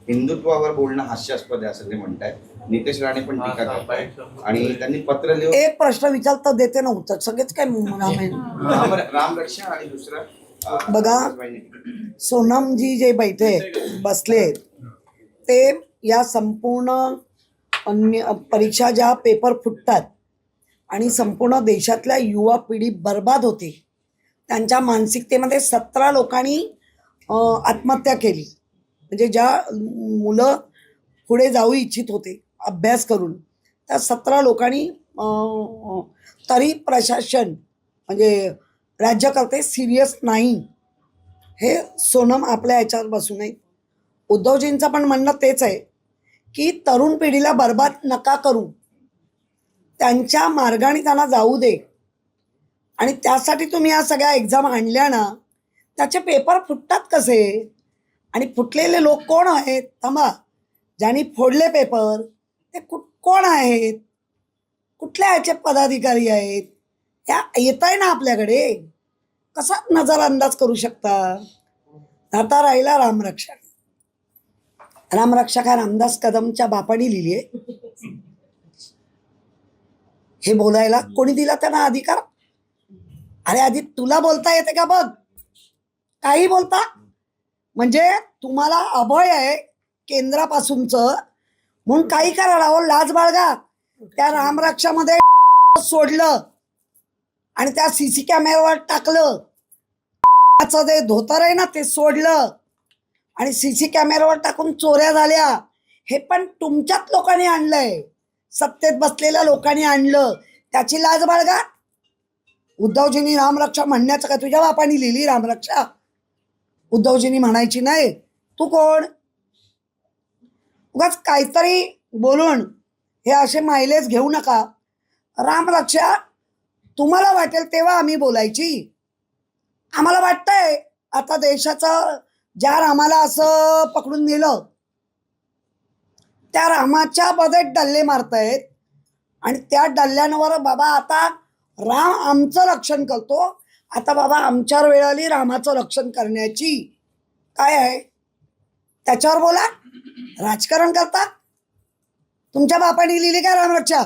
हिंदुत्वावर बोलणं हास्यास्पद आहे असं ते म्हणतायत. नितेश राणे पण टीका करतायत आणि त्यांनी पत्र लिहून एक प्रश्न विचारता देते ना उत्तर सगळेच काय रामरक्षा आणि दुसरं बघा, सोनमजी जे बैठे बसले ते या संपूर्ण परीक्षा ज्या पेपर फुटतात आणि संपूर्ण देशातल्या युवा पिढी बर्बाद होते, त्यांच्या मानसिकतेमध्ये 17 लोकांनी आत्महत्या केली. म्हणजे ज्या मुलं पुढे जाऊ इच्छित होते अभ्यास करून, त्या 17 लोकांनी तरी प्रशासन म्हणजे राज्यकर्ते सिरियस नाही. हे सोनम आपल्या याच्यावर बसू नये. उद्धवजींचं पण म्हणणं तेच आहे की तरुण पिढीला बर्बाद नका करू, त्यांच्या मार्गाने त्यांना जाऊ दे. आणि त्यासाठी तुम्ही या सगळ्या एक्झाम आणल्या ना, त्याचे पेपर फुटतात कसे? आणि फुटलेले लोक कोण आहेत? थांबा, ज्यांनी फोडले पेपर ते कोण आहेत? कुठल्या ह्याचे पदाधिकारी आहेत? ह्या येत आहे ना आपल्याकडे, कसा नजरअंदाज करू शकता? आता राहिला रामरक्षा. रामरक्षा काय रामदास कदमच्या बापाने लिहिली आहे? हे बोलायला कोणी दिला त्यांना अधिकार? अरे आधी तुला बोलता येते का बघ? काही बोलता म्हणजे तुम्हाला अभय आहे केंद्रापासूनचं, म्हणून काही करा. राहुल लाज बाळगा. त्या रामरक्षामध्ये सोडलं आणि त्या सीसी कॅमेऱ्यावर टाकलं. ते धोतर आहे ना ते सोडलं आणि सीसी कॅमेऱ्यावर टाकून चोऱ्या झाल्या. हे पण तुमच्याच लोकांनी आणलंय, सत्तेत बसलेल्या लोकांनी आणलं. त्याची लाज बाळगा. उद्धवजींनी रामरक्षा म्हणण्याचं काय? तुझ्या बापानी लिहिली रामरक्षा? उद्धवजींनी म्हणायची नाही. तू कोण? उगाच काहीतरी बोलून हे असे मायलेज घेऊ नका. रामरक्षा तुम्हाला वाटेल तेव्हा आम्ही बोलायची. आम्हाला वाटतंय आता देशाचं ज्या रामाला असं पकडून नेलं त्या रामाच्या मध्ये डल्ले मारतायत आणि त्या डल्ल्यांवर बाबा आता राम आमचं रक्षण करतो, आता बाबा आमच्यावर वेळ आली रामाचं रक्षण करण्याची. काय आहे त्याच्यावर बोला. राजकारण करता. तुमच्या बापाने लिहिली का रामरक्षा?